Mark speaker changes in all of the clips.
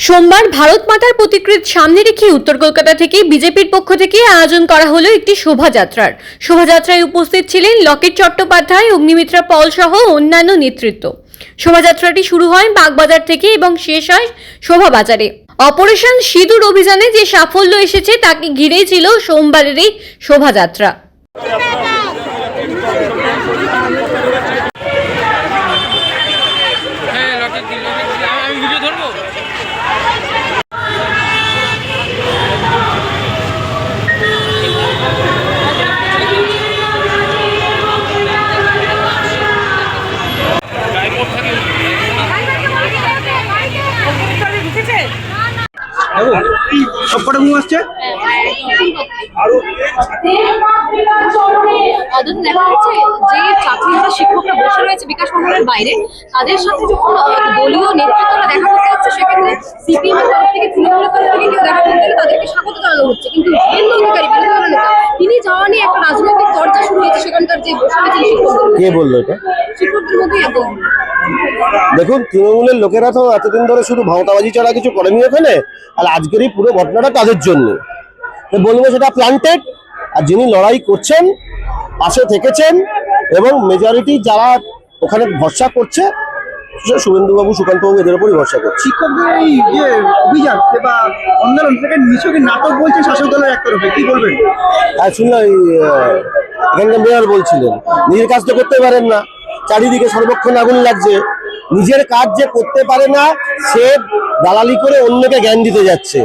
Speaker 1: সোমবার ভারত মাতার প্রতিকৃতি সামনে রেখে উত্তর কলকাতা থেকে বিজেপির পক্ষ থেকে আয়োজন করা হলো একটি শোভাযাত্রার। শোভাযাত্রায় উপস্থিত ছিলেন লকেট চট্টোপাধ্যায়, অগ্নিমিত্রা পল সহ অন্যান্য নেতৃত্ব। শোভাযাত্রাটি শুরু হয় বাগবাজার থেকে এবং শেষ হয় শোভাবাজারে। অপারেশন সিঁদুর অভিযানে যে সাফল্য এসেছে তাকে ঘিরেই ছিল সোমবারের এই শোভাযাত্রা।
Speaker 2: সবকটা ঘুম আসছে।
Speaker 3: দেখা যাচ্ছে যে ছাত্রীরা শিক্ষকরা বসে রয়েছে বিকাশ ভবনের বাইরে, তাদের সাথে যখন দলীয় নেতৃত্বরা দেখা করতে যাচ্ছে সেক্ষেত্রে সিপিএম এর তরফ থেকে তৃণমূলের তরফ থেকে কেউ দেখা করতে গেলে তাদেরকে স্বাগত জানানো হচ্ছে, কিন্তু শুভেন্দু অধিকারী বিরোধী দলের নেতা তিনি যাওয়া নিয়ে একটা রাজনৈতিক চর্চা শুরু হয়েছে সেখানকার যে বসে রয়েছেন শিক্ষকদের।
Speaker 2: কে বললো এটা?
Speaker 3: শিক্ষকদের মধ্যেই একদম।
Speaker 2: দেখুন, তৃণমূলের লোকেরা তো এতদিন ধরে শুধু ভাওতাবাজি ছাড়া কিছু করেনি ওখানে, আর আজকের এই পুরো ঘটনাটা তাদের জন্য বলবো সেটা প্ল্যান্টেড। আর যিনি লড়াই করছেন পাশে থেকেছেন এবং মেজরিটি যারা ওখানে ভরসা করছে শুভেন্দুবাবু, সুকান্তবাবু এদের উপরই ভরসা করছে।
Speaker 4: শিক্ষকদের এই যে অভিযান বা আন্দোলন থেকে নিছকই নাটক বলছে শাসক দলের একতরফে, কি বলবেন?
Speaker 2: আর শুনলাম এখানকার মেয়র বলছিলেন নিজের কাজ তো করতে পারেন না, চারিদিকে সর্বক্ষণ আগুন লাগছে, নিজের কাজ যে করতে পারে না সে দালালি করে অন্যকে জ্ঞান দিতে যাচ্ছে।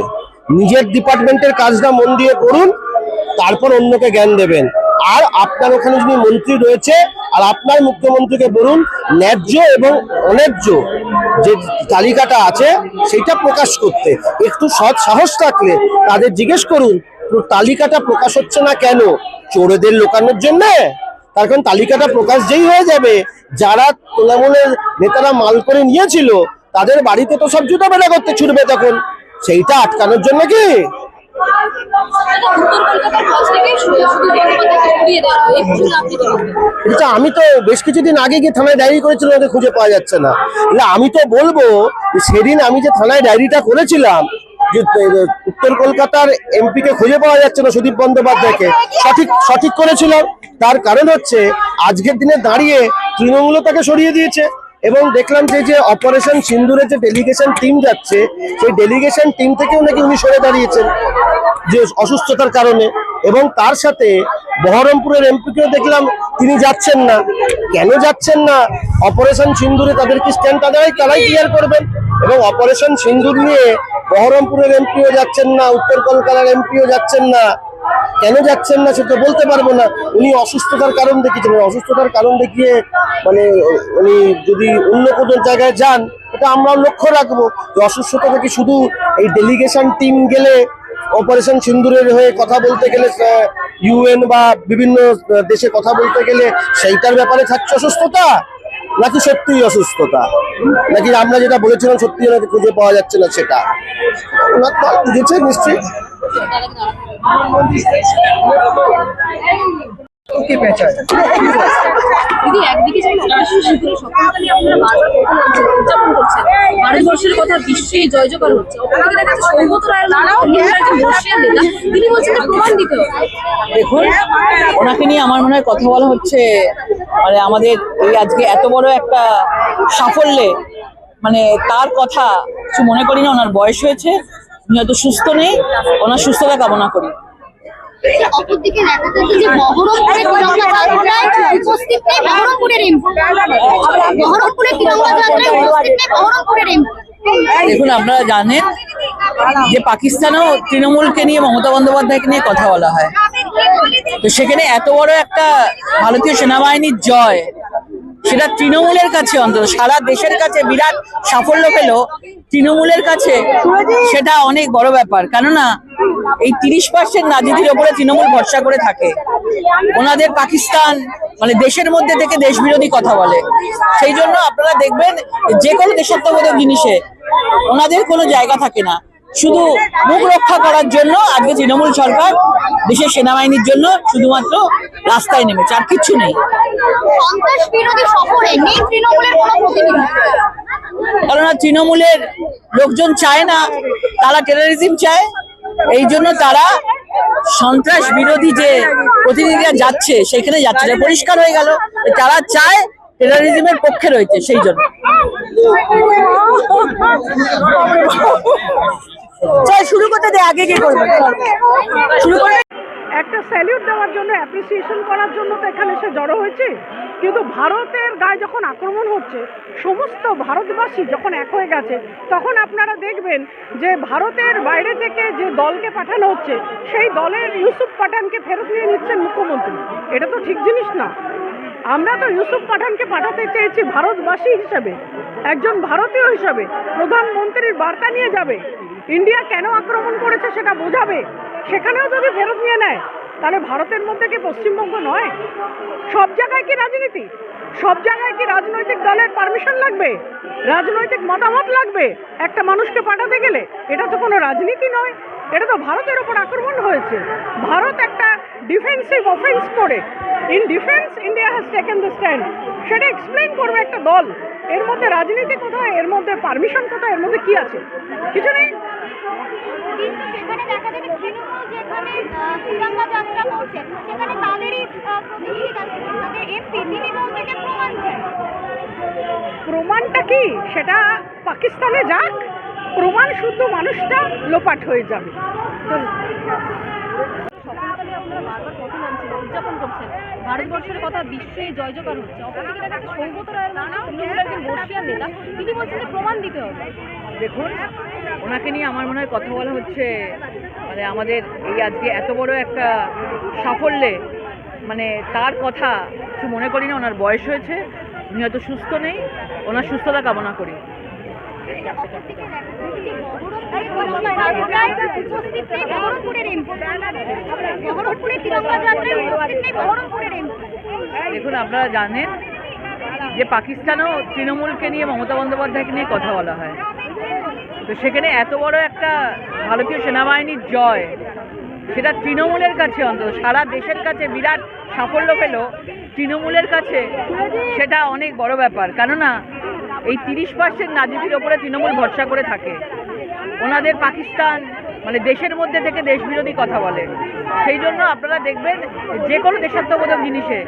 Speaker 2: নিজের ডিপার্টমেন্টের কাজটা মন দিয়ে করুন, তারপর অন্যকে জ্ঞান দেবেন। আর আপনার ওখানে যিনি মন্ত্রী রয়েছে আর আপনার মুখ্যমন্ত্রীকে বলুন ন্যায্য এবং অন্যায্য যে তালিকাটা আছে সেটা প্রকাশ করতে। একটু সৎ সাহস থাকলে তাদের জিজ্ঞেস করুন তালিকাটা প্রকাশ হচ্ছে না কেন? চোরেদের লোকানোর জন্য? তার কারণ তালিকাটা প্রকাশ যেই হয়ে যাবে, যারা তৃণমূলের নেতারা মাল করে নিয়েছিল তাদের বাড়িতে তো সব জুতো বেড়া করতে ছুটবে, তখন সেইটা আটকানোর জন্য কি? আমি তো বেশ কিছুদিন আগে গিয়ে থানায় ডায়েরি করেছিলাম, ওদের খুঁজে পাওয়া যাচ্ছে না। আমি তো বলবো সেদিন আমি যে থানায় ডায়েরিটা করেছিলাম যে উত্তর কলকাতার এমপি কে খুঁজে পাওয়া যাচ্ছে না, সুদীপ বন্দ্যোপাধ্যায়কে সঠিক করেছিলাম। তার কারণ হচ্ছে আজকের দিনে দাঁড়িয়ে তৃণমূল তাকে সরিয়ে দিয়েছে এবং দেখলাম যে অপারেশন সিন্দুরের যে ডেলিগেশন টিম যাচ্ছে সেই ডেলিগেশন টিম থেকেও নাকি উনি সরে দাঁড়িয়েছেন যে অসুস্থতার কারণে। এবং তার সাথে বহরমপুরের এমপিকেও দেখলাম তিনি যাচ্ছেন না। কেন যাচ্ছেন না? অপারেশন সিন্দুরে তাদের কি স্ট্যান্ড তারাই ক্লিয়ার করবেন। এবং অপারেশন সিন্দুর নিয়ে বহরমপুরের এমপিও যাচ্ছেন না, উত্তর কলকাতার এমপিও যাচ্ছেন না। কেন যাচ্ছেন না সেটা বলতে পারবো না। উনি অসুস্থতার কারণ দেখিয়েছেন, অসুস্থতার কারণ দেখিয়ে মানে উনি যদি অন্য কোনো জায়গায় যান এটা আমরাও লক্ষ্য রাখবো। অসুস্থতা থেকে শুধু এই ডেলিগেশন টিম গেলে অপারেশন সিন্দুরের হয়ে কথা বলতে গেলে, ইউএন বা বিভিন্ন দেশে কথা বলতে গেলে সেইটার ব্যাপারে থাকছে অসুস্থতা, নাকি সত্যিই অসুস্থতা, নাকি আমরা যেটা বলেছিলাম সত্যি নাকি খুঁজে পাওয়া যাচ্ছে না সেটা বুঝেছে নিশ্চয়ই।
Speaker 3: ভারতবর্ষের কথা বিশ্বে জয় জয়কার হচ্ছে, তিনি বলছেন প্রমাণ দিতে হবে।
Speaker 5: দেখুন, ওনাকে নিয়ে আমার মনে হয় কথা বলা হচ্ছে মানে আমাদের এই আজকে এত বড় একটা সাফল্যে মানে তার কথা কিছু মনে করি না। ওনার বয়স হয়েছে, উনি হয়তো সুস্থ নেই, ওনার সুস্থতা কামনা করি।
Speaker 3: অপরদিকে দেখা যাচ্ছে যে
Speaker 5: দেখুন, আপনারা জানেন যে পাকিস্তানেও তৃণমূলকে নিয়ে, মমতা বন্দ্যোপাধ্যায়কে নিয়ে কথা বলা হয়। তো সেখানে এত বড় একটা ভারতীয় সেনাবাহিনীর জয়, সেটা তৃণমূলের কাছে, অন্তত সারা দেশের কাছে বিরাট সাফল্য পেল, তৃণমূলের কাছে সেটা অনেক বড় ব্যাপার। কেননা এই 30% রাজনীতির ওপরে তৃণমূল ভরসা করে থাকে। ওনাদের পাকিস্তান মানে দেশের মধ্যে থেকে দেশ বিরোধী কথা বলে, সেই জন্য আপনারা দেখবেন যে কোনো দেশাত্মবোধক জিনিসে ওনাদের কোনো জায়গা থাকে না। শুধু মুখ রক্ষা করার জন্য আজকে তৃণমূল সরকার দেশের সেনাবাহিনীর জন্য শুধুমাত্র রাস্তায় নেমেছে, আর কিছু নেই। কেননা তৃণমূলের লোকজন চায় না, তারা টেররিজম চায়। এই জন্য তারা সন্ত্রাস বিরোধী যে প্রতিনিধিরা যাচ্ছে সেখানে যাচ্ছে, এটা পরিষ্কার হয়ে গেল তারা চায় টেররিজমের পক্ষে রয়েছে সেই জন্য। শুরু করতে দে, আগে কি করবে শুরু করে।
Speaker 6: একটা স্যালিউট দেওয়ার জন্য, অ্যাপ্রিসিয়েশন করার জন্য তো এখানে সে জড়ো হয়েছে, কিন্তু ভারতের গায়ে যখন আক্রমণ হচ্ছে, সমস্ত ভারতবাসী যখন এক হয়ে গেছে, তখন আপনারা দেখবেন যে ভারতের বাইরে থেকে যে দলকে পাঠানো হচ্ছে সেই দলের ইউসুফ পাঠানকে ফেরত নিয়ে নিচ্ছেন মুখ্যমন্ত্রী। এটা তো ঠিক জিনিস না। আমরা তো ইউসুফ পাঠানকে পাঠাতে চেয়েছি ভারতবাসী হিসেবে, একজন ভারতীয় হিসেবে। প্রধানমন্ত্রীর বার্তা নিয়ে যাবে, ইন্ডিয়া কেন আক্রমণ করেছে সেটা বোঝাবে। সেখানেও যদি ফেরত নিয়ে নেয়, তাহলে ভারতের মধ্যে কি পশ্চিমবঙ্গ নয়? সব জায়গায় কি রাজনীতি? সব জায়গায় কি রাজনৈতিক দলের পারমিশন লাগবে, রাজনৈতিক মতামত লাগবে একটা মানুষকে পাঠাতে গেলে? এটা তো কোনো রাজনীতি নয়, এটা তো ভারতের ওপর আক্রমণ হয়েছে। ভারত একটা ডিফেন্সিভ অফেন্স করে, in defence India has taken the stand, সেটা এক্সপ্লেন করবে একটা দল। এর মধ্যে রাজনীতি কোথায়, এর মধ্যে পারমিশন কোথায়, এর মধ্যে কি আছে? কিছু নেই।
Speaker 7: কিন্তু সেখানে দেখা যাবে তৃণমূল যেখানে তিরঙ্গা যাত্রা করছে, সেখানে তাদেরই প্রতিনিধি যাচ্ছে, তাদের এমপি, তিনি বলছে যে প্রমাণ চাই।
Speaker 6: প্রমাণটা কি? সেটা পাকিস্তানে যাক, প্রমাণ শুধু মানুষটা লোপাট হয়ে যাবে।
Speaker 3: সফলতায় আপনারা বারবার পথে নামছেন, উদযাপন করছেন, ভারতবর্ষের কথা বিশ্বে জয় জয়কার হচ্ছে। অপরদিকে দেখা যাচ্ছে সৌগত রায়ের মতো তৃণমূলের একজন বর্ষিয়ান নেতা, তিনি বলছেন যে প্রমাণ দিতে হবে।
Speaker 5: দেখুন, ওনাকে নিয়ে আমার মনে হয় কথা বলা হচ্ছে মানে আমাদের এই আজকে এত বড় একটা সাফল্যে, মানে তার কথা কিছু মনে করি না। ওনার বয়স হয়েছে, উনি হয়তো সুস্থ নেই, ওনার সুস্থতা কামনা করি। দেখুন, আপনারা জানেন যে পাকিস্তানেও তৃণমূলকে নিয়ে, মমতা বন্দ্যোপাধ্যায়কে নিয়ে কথা বলা হয়। তো সেখানে এত বড় একটা ভারতীয় সেনাবাহিনীর জয়, সেটা তৃণমূলের কাছে, অন্তত সারা দেশের কাছে বিরাট সাফল্য পেল, তৃণমূলের কাছে সেটা অনেক বড় ব্যাপার। কেননা এই 30% রাজনীতির ওপরে তৃণমূল ভরসা করে থাকে। ওনাদের পাকিস্তান মানে দেশের মধ্যে থেকে দেশবিরোধী কথা বলে, সেই জন্য আপনারা দেখবেন যে কোনো দেশাত্মবোধক জিনিসে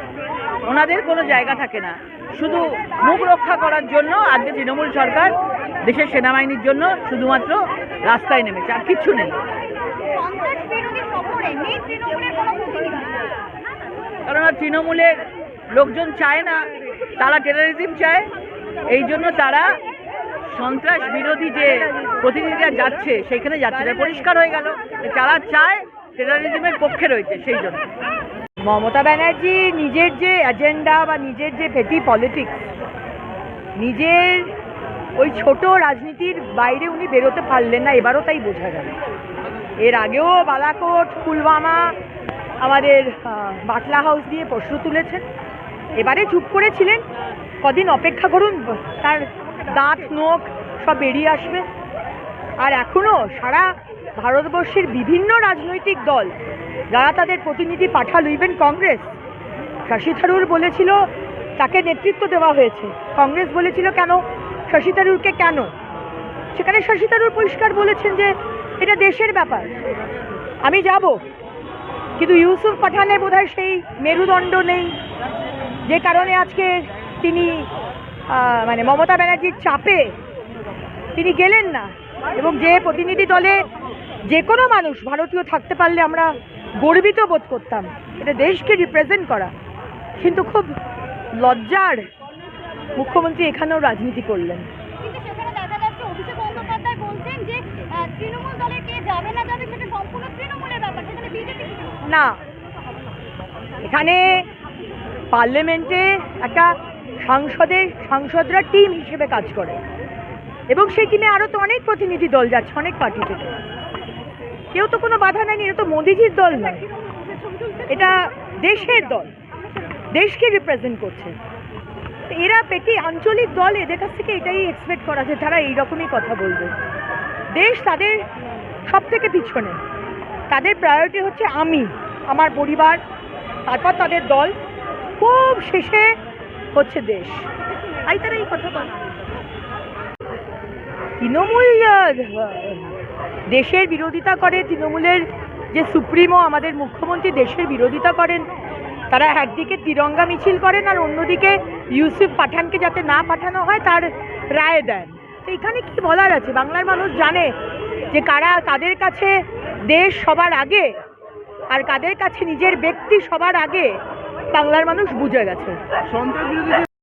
Speaker 5: ওনাদের কোনো জায়গা থাকে না। শুধু মুখ রক্ষা করার জন্য আজকে তৃণমূল সরকার দেশের সেনাবাহিনীর জন্য শুধুমাত্র রাস্তায় নেমেছে, আর কিচ্ছু নেই। কারণ তৃণমূলের লোকজন চায় না, তারা টেররিজম চায়। এই জন্য তারা সন্ত্রাস বিরোধী যে প্রতিনিধিরা যাচ্ছে সেখানে যাচ্ছে, এটা পরিষ্কার হয়ে গেল তারা চায় টেররিজমের পক্ষে রয়েছে সেই জন্য।
Speaker 6: মমতা ব্যানার্জি নিজের যে এজেন্ডা বা নিজের যে পেটি পলিটিক্স, নিজের ওই ছোট রাজনীতির বাইরে উনি বেরোতে পারলেন না, এবারও তাই বোঝা গেল। এর আগেও বালাকোট, পুলওয়ামা, আমাদের বাটলা হাউস দিয়ে প্রশ্ন তুলেছেন, এবারে চুপ করেছিলেন। কদিন অপেক্ষা করুন, তার দাঁত নোখ সব বেরিয়ে আসবে। আর এখনও সারা ভারতবর্ষের বিভিন্ন রাজনৈতিক দল যারা তাদের প্রতিনিধি পাঠালো, ইভেন কংগ্রেস, শশী থারুর বলেছিল তাকে নেতৃত্ব দেওয়া হয়েছে, কংগ্রেস বলেছিল কেন শশী থারুরকে, কেন? সেখানে শশী থারুর পরিষ্কার বলেছেন যে এটা দেশের ব্যাপার, আমি যাব। কিন্তু ইউসুফ পাঠানের বোধহয় সেই মেরুদণ্ড নেই, যে কারণে আজকে তিনি মানে মমতা ব্যানার্জির চাপে তিনি গেলেন না। এবং যে প্রতিনিধি দলে যে কোনো মানুষ ভারতীয় থাকতে পারলে আমরা গর্বিত বোধ করতাম, এটা দেশকে রিপ্রেজেন্ট করা। কিন্তু খুব লজ্জার মুখ্যমন্ত্রী এখানেও রাজনীতি করলেন।
Speaker 7: কিন্তু সেখানে দেখা যাচ্ছে অভিষেক বন্দ্যোপাধ্যায় বলছেন যে তৃণমূল দলে কে যাবে না যাবে সেটা সম্পূর্ণ তৃণমূলের ব্যাপার, সেখানে বিজেপি
Speaker 6: না। এখানে পার্লামেন্টে একটা সাংসদরা টিম হিসেবে কাজ করে, এবং সেই টিমে আরও তো অনেক প্রতিনিধি দল যাচ্ছে, অনেক পার্টি থেকে। কেউ তো কোনো বাধা নেয়নি, এটা তো মোদিজির দল নয়, এটা দেশের দল, দেশকে রিপ্রেজেন্ট করছে। এরা পেটি আঞ্চলিক দল, এদের কাছ থেকে এটাই এক্সপেক্ট করা যে তারা এইরকমই কথা বলবে। দেশ তাদের সব থেকে পিছনে, তাদের প্রায়োরিটি হচ্ছে আমি, আমার পরিবার, তারপর তাদের দল, খুব শেষে হচ্ছে দেশ। তাই তারা এই কথা বলে। তৃণমূল দেশের বিরোধিতা করে। তৃণমূলের যে সুপ্রিমো আমাদের মুখ্যমন্ত্রী দেশের বিরোধিতা করেন। তারা একদিকে তিরঙ্গা মিছিল করেন আর অন্যদিকে ইউসুফ পাঠানকে যাতে না পাঠানো হয় তার রায় দেন। তো এখানে কি বলার আছে? বাংলার মানুষ জানে যে কারা, কাদের কাছে দেশ সবার আগে আর কাদের কাছে নিজের ব্যক্তি সবার আগে। বাংলার মানুষ বুঝে গেছে।
Speaker 4: সন্ত্রাস বিরোধী